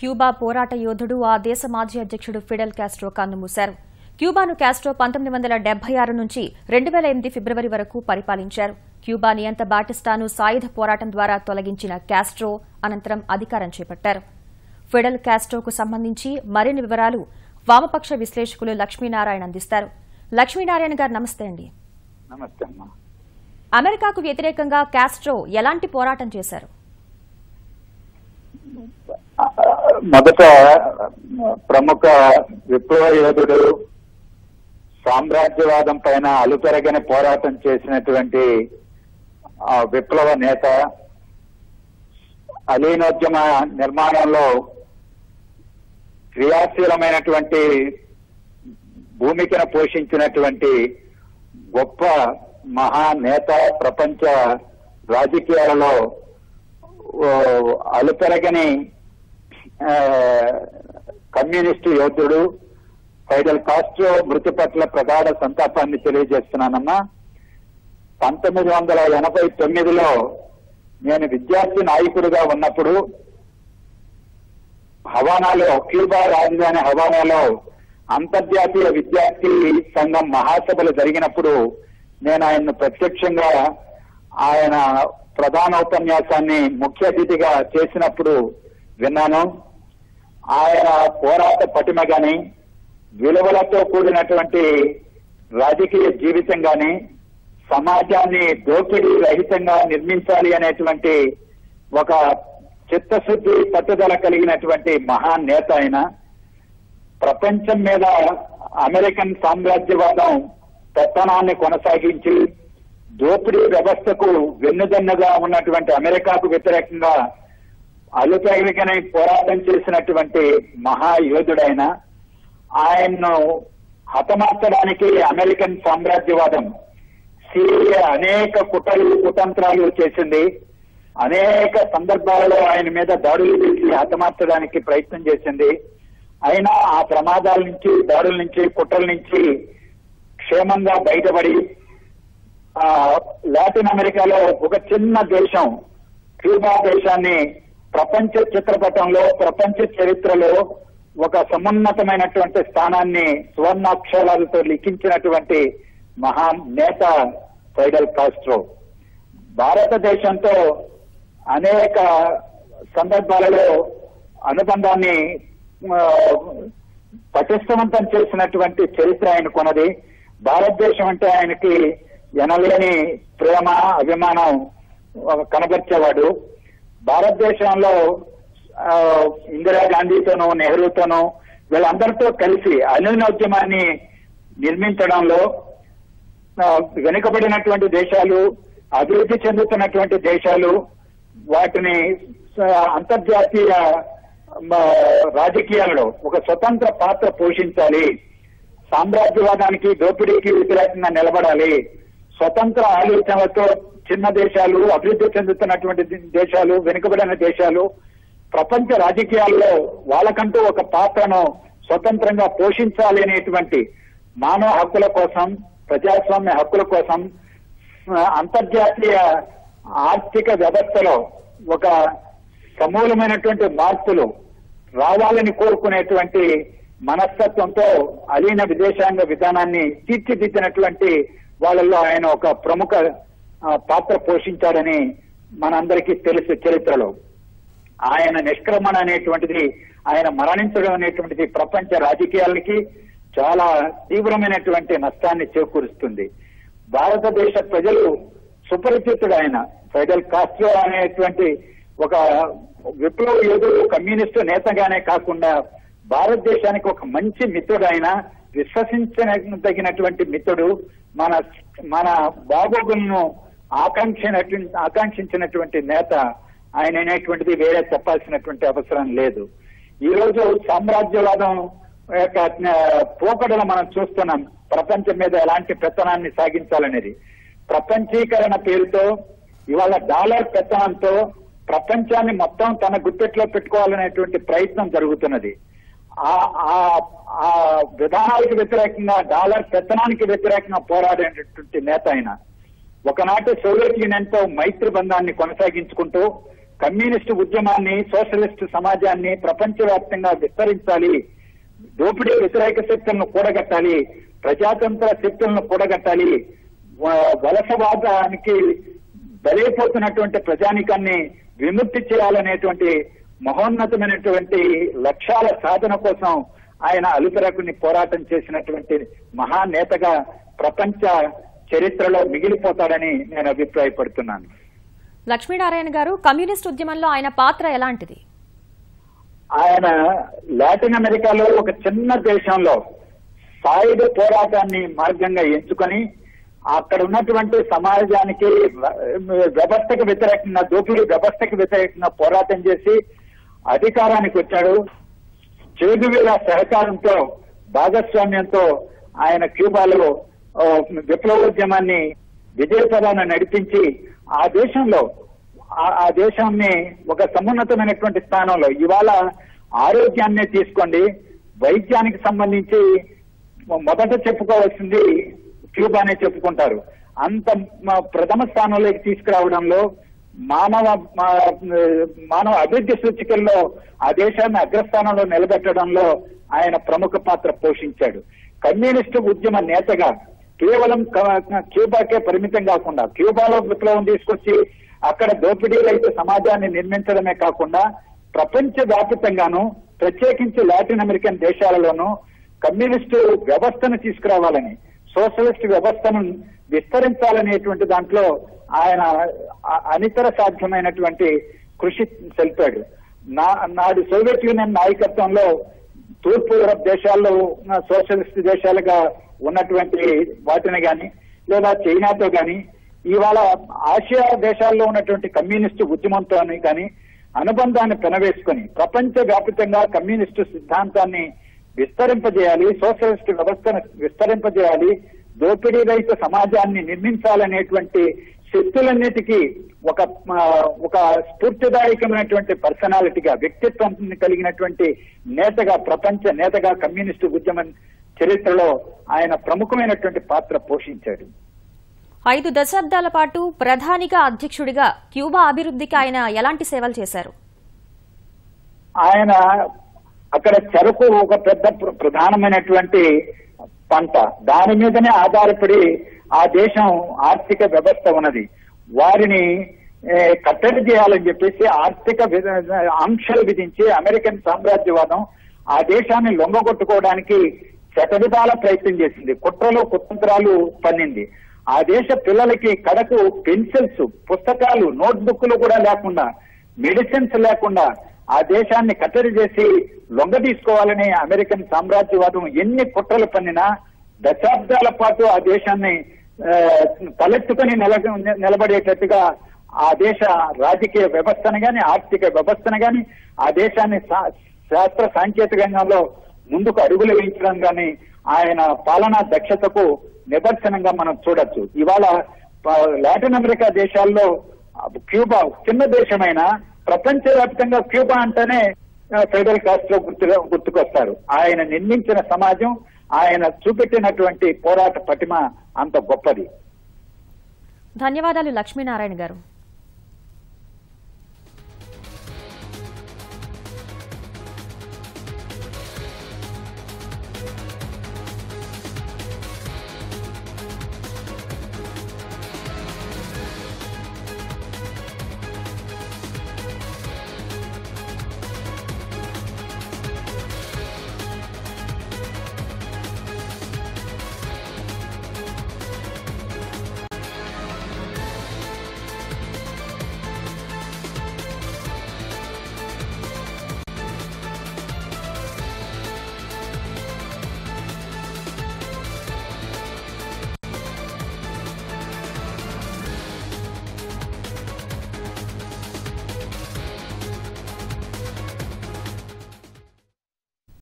Cuba పోరాట యోధుడు ఆ దేశ మాజీ అధ్యక్షుడు ఫిడెల్ కాస్ట్రో కన్నుమూశారు. క్యూబాను కాస్ట్రో 1976 నుంచి 2008 ఫిబ్రవరి వరకు పరిపాలించారు. క్యూబా నియంత బాటిస్టాను సాయుధ పోరాటం ద్వారా తొలగించిన కాస్ట్రో అనంతరం అధికారం చేపట్టారు. ఫిడెల్ కాస్ట్రోకు సంబంధించి మరిన్ని వివరాలు వామపక్ష విశ్లేషకులు లక్ష్మీనారాయణ అందిస్తారు. లక్ష్మీనారాయణ గారు నమస్తే అండి. నమస్తే అమ్మా. అమెరికాకు వ్యతిరేకంగా కాస్ట్రో ఎలాంటి పోరాటం చేశారు? మొదట ప్రముఖ విప్లవ యోధుడు, సామ్రాజ్యవాదం పైన అలుపెరగని పోరాటం చేసినటువంటి విప్లవ నేత, అలీనోద్యమ నిర్మాణంలో క్రియాశీలమైనటువంటి భూమికను పోషించినటువంటి గొప్ప మహానేత, ప్రపంచ రాజకీయాలలో అలుపెరగని కమ్యూనిస్టు యోధుడు ఫిడెల్ కాస్ట్రో మృతి పట్ల ప్రగాఢ సంతాపాన్ని తెలియజేస్తున్నానమ్మా. 1989లో నేను విద్యార్థి నాయకుడిగా ఉన్నప్పుడు హవానాలో, క్యూబా రాజధాని హవానాలో అంతర్జాతీయ విద్యార్థి సంఘం మహాసభలు జరిగినప్పుడు నేను ఆయన్ను ప్రత్యక్షంగా ఆయన ప్రధాన ఉపన్యాసాన్ని ముఖ్య అతిథిగా చేసినప్పుడు విన్నాను. ఆయన పోరాట పటిమ గాని, విలువలతో కూడినటువంటి రాజకీయ జీవితం గాని, సమాజాన్ని దోపిడీ రహితంగా నిర్మించాలి అనేటువంటి ఒక చిత్తశుద్ధి, పట్టుదల కలిగినటువంటి మహానేత ఆయన. ప్రపంచం మీద అమెరికన్ సామ్రాజ్యవాదం పెత్తనాన్ని కొనసాగించి దోపిడీ వ్యవస్థకు వెన్నుదన్నుగా ఉన్నటువంటి అమెరికాకు వ్యతిరేకంగా అలుపెరగని పోరాటం చేసినటువంటి మహాయోధుడైన ఆయన్ను హతమార్చడానికి అమెరికన్ సామ్రాజ్యవాదం అనేక కుతంత్రాలు చేసింది. అనేక సందర్భాలలో ఆయన మీద దాడులు చేసి హతమార్చడానికి ప్రయత్నం చేసింది. అయినా ఆ ప్రమాదాల నుంచి, దాడుల నుంచి, కుట్రల నుంచి క్షేమంగా బయటపడి లాటిన్ అమెరికాలో ఒక చిన్న దేశం క్యూబా దేశాన్ని ప్రపంచ చిత్రపటంలో, ప్రపంచ చరిత్రలో ఒక సమున్నతమైనటువంటి స్థానాన్ని సువర్ణాక్షరాలతో లిఖించినటువంటి మహానేత ఫిడెల్ కాస్ట్రో. భారతదేశంతో అనేక సందర్భాలలో అనుబంధాన్ని పటిష్టవంతం చేసినటువంటి చరిత్ర ఆయనకున్నది. భారతదేశం అంటే ఆయనకి ఎనలేని ప్రేమ, అభిమానం కనబర్చేవాడు. భారతదేశంలో ఇందిరాగాంధీతోనూ, నెహ్రూతోనూ వీళ్ళందరితో కలిసి అలీనోద్యమాన్ని నిర్మించడంలో వెనుకబడినటువంటి దేశాలు, అభివృద్ధి చెందుతున్నటువంటి దేశాలు వాటిని అంతర్జాతీయ రాజకీయాలలో ఒక స్వతంత్ర పాత్ర పోషించాలి, సామ్రాజ్యవాదానికి, దోపిడీకి వ్యతిరేకంగా నిలబడాలి, స్వతంత్ర ఆలోచనలతో చిన్న దేశాలు, అభివృద్ధి చెందుతున్నటువంటి దేశాలు, వెనుకబడిన దేశాలు ప్రపంచ రాజకీయాల్లో వాళ్ళకంటూ ఒక పాత్రను స్వతంత్రంగా పోషించాలి అనేటువంటి మానవ హక్కుల కోసం, ప్రజాస్వామ్య హక్కుల కోసం, అంతర్జాతీయ ఆర్థిక వ్యవస్థలో ఒక సమూలమైనటువంటి మార్పులు రావాలని కోరుకునేటువంటి మనస్తత్వంతో అలీన విదేశాంగ విధానాన్ని తీర్చిదిద్దినటువంటి వాళ్ళల్లో ఆయన ఒక ప్రముఖ పాత్ర పోషించాడని మనందరికీ తెలుసు. చరిత్రలో ఆయన నిష్క్రమణ అనేటువంటిది, ఆయన మరణించడం అనేటువంటిది ప్రపంచ రాజకీయాలకి చాలా తీవ్రమైనటువంటి నష్టాన్ని చేకూరుస్తుంది. భారతదేశ ప్రజలు సుపరిచితుడు ఆయన ఫిడెల్ కాస్ట్రో అనేటువంటి ఒక విప్లవ యోధుడు, కమ్యూనిస్టు నేతగానే కాకుండా భారతదేశానికి ఒక మంచి మిత్రుడు ఆయన, విశ్వసించదగినటువంటి మిత్రుడు, మన బాగోగులను ఆకాంక్షించినటువంటి నేత ఆయన అనేటువంటిది వేరే చెప్పాల్సినటువంటి అవసరం లేదు. ఈ రోజు సామ్రాజ్యవాదం యొక్క పోకడలు మనం చూస్తున్నాం. ప్రపంచం మీద ఎలాంటి పెత్తనాన్ని సాగించాలనేది ప్రపంచీకరణ పేరుతో ఇవాళ డాలర్ పెత్తనంతో ప్రపంచాన్ని మొత్తం తన గుప్పెట్లో పెట్టుకోవాలనేటువంటి ప్రయత్నం జరుగుతున్నది. ఆ విధానాలకు వ్యతిరేకంగా, డాలర్ పెత్తనానికి వ్యతిరేకంగా పోరాడేటటువంటి నేత ఆయన. ఒకనాటి సోవియట్ యూనియన్ తో మైత్రి బంధాన్ని కొనసాగించుకుంటూ కమ్యూనిస్టు ఉద్యమాన్ని, సోషలిస్టు సమాజాన్ని ప్రపంచవ్యాప్తంగా విస్తరించాలి, దోపిడీ వ్యతిరేక శక్తులను కూడగట్టాలి, ప్రజాతంత్ర శక్తులను కూడగట్టాలి, వలసవాదానికి బలైపోతున్నటువంటి ప్రజానికాన్ని విముక్తి చేయాలనేటువంటి మహోన్నతమైనటువంటి లక్ష్యాల సాధన కోసం ఆయన అలుపెరగని పోరాటం చేసినటువంటి మహానేతగా ప్రపంచ చరిత్రలో మిగిలిపోతాడని నేను అభిప్రాయపడుతున్నాను. లక్ష్మీనారాయణ గారు, కమ్యూనిస్ట్ ఉద్యమంలో ఆయన పాత్ర ఎలాంటిది? ఆయన లాటిన్ అమెరికాలో ఒక చిన్న దేశంలో సాయుధ పోరాటాన్ని మార్గంగా ఎంచుకొని అక్కడ ఉన్నటువంటి సమాజానికి వ్యవస్థకు వ్యతిరేకంగా, దోపిడీ వ్యవస్థకు వ్యతిరేకంగా పోరాటం చేసి అధికారానికి వచ్చాడు. చేగువేరా సహకారంతో, భాగస్వామ్యంతో ఆయన క్యూబాలో విప్లవోద్యమాన్ని విజయపదాన నడిపించి ఆ దేశాన్ని ఒక సమున్నతమైనటువంటి స్థానంలో, ఇవాళ ఆరోగ్యాన్ని తీసుకోండి, వైద్యానికి సంబంధించి మొదట చెప్పుకోవాల్సింది క్యూబానే చెప్పుకుంటారు. అంత ప్రథమ స్థానంలోకి తీసుకురావడంలో, మానవ అభివృద్ధి సూచికల్లో ఆ దేశాన్ని అగ్రస్థానంలో నిలబెట్టడంలో ఆయన ప్రముఖ పాత్ర పోషించాడు. కమ్యూనిస్టు ఉద్యమ నేతగా కేవలం క్యూబాకే పరిమితం కాకుండా, క్యూబాలో విప్లవం తీసుకొచ్చి అక్కడ దోపిడీ రహిత సమాజాన్ని నిర్మించడమే కాకుండా ప్రపంచ వ్యాప్తంగాను, ప్రత్యేకించి లాటిన్ అమెరికన్ దేశాలలోనూ కమ్యూనిస్టు వ్యవస్థను తీసుకురావాలని, సోషలిస్ట్ వ్యవస్థను విస్తరించాలనేటువంటి దాంట్లో ఆయన అనితర సాధ్యమైనటువంటి కృషి తెలిపాడు. నాడు సోవియట్ యూనియన్ నాయకత్వంలో తూర్పు యూరప్ దేశాల్లో సోషలిస్ట్ దేశాలుగా ఉన్నటువంటి వాటిని గాని, లేదా చైనాతో గాని, ఇవాళ ఆసియా దేశాల్లో ఉన్నటువంటి కమ్యూనిస్టు ఉద్యమంతో కానీ అనుబంధాన్ని పెనవేసుకొని ప్రపంచ వ్యాప్తంగా కమ్యూనిస్టు సిద్ధాంతాన్ని విస్తరింపజేయాలి, సోషలిస్ట్ వ్యవస్థను విస్తరింపజేయాలి, దోపిడీ రహిత సమాజాన్ని నిర్మించాలనేటువంటి శక్తులన్నిటికీ ఒక స్ఫూర్తిదాయకమైనటువంటి పర్సనాలిటీగా, వ్యక్తిత్వం కలిగినటువంటి నేతగా, ప్రపంచ నేతగా కమ్యూనిస్టు ఉద్యమం చరిత్రలో ఆయన ప్రముఖమైనటువంటి పాత్ర పోషించాడు. 5 దశాబ్దాల పాటు ప్రధానిగా, అధ్యక్షుడిగా క్యూబా అభివృద్ధికి ఆయన ఎలాంటి సేవలు చేశారు? ఆయన అక్కడ చెరకు ఒక పెద్ద ప్రధానమైనటువంటి పంట, దాని మీదనే ఆధారపడి ఆ దేశం ఆర్థిక వ్యవస్థ ఉన్నది. వారిని కట్టడి చేయాలని చెప్పేసి ఆర్థిక ఆంక్షలు విధించి అమెరికన్ సామ్రాజ్యవాదం ఆ దేశాన్ని లొంగగొట్టుకోవడానికి శతవిధాల ప్రయత్నం చేసింది, కుట్రలు కుతంత్రాలు పన్నింది. ఆ దేశ పిల్లలకి కడకు పెన్సిల్స్, పుస్తకాలు, నోట్బుక్లు కూడా లేకుండా, మెడిసిన్స్ లేకుండా ఆ దేశాన్ని కట్టడి చేసి లొంగ తీసుకోవాలని అమెరికన్ సామ్రాజ్యవాదం ఎన్ని కుట్రలు పన్నినా దశాబ్దాల పాటు ఆ దేశాన్ని తలెత్తుకుని నిలబడేటట్టుగా ఆ దేశ రాజకీయ వ్యవస్థను గాని, ఆర్థిక వ్యవస్థను గాని, ఆ దేశాన్ని శాస్త్ర సాంకేతికంగా ముందుకు అడుగులు వేయించడం గాని ఆయన పాలనా దక్షతకు నిదర్శనంగా మనం చూడొచ్చు. ఇవాళ లాటిన్ అమెరికా దేశాల్లో క్యూబా చిన్న దేశమైన ప్రపంచవ్యాప్తంగా క్యూబా అంటేనే ఫిడెల్ కాస్ట్రో గుర్తుకొస్తారు. ఆయన నిర్మించిన సమాజం, ఆయన చూపెట్టినటువంటి పోరాట పటిమ అంత గొప్పది. ధన్యవాదాలు లక్ష్మీనారాయణ గారు.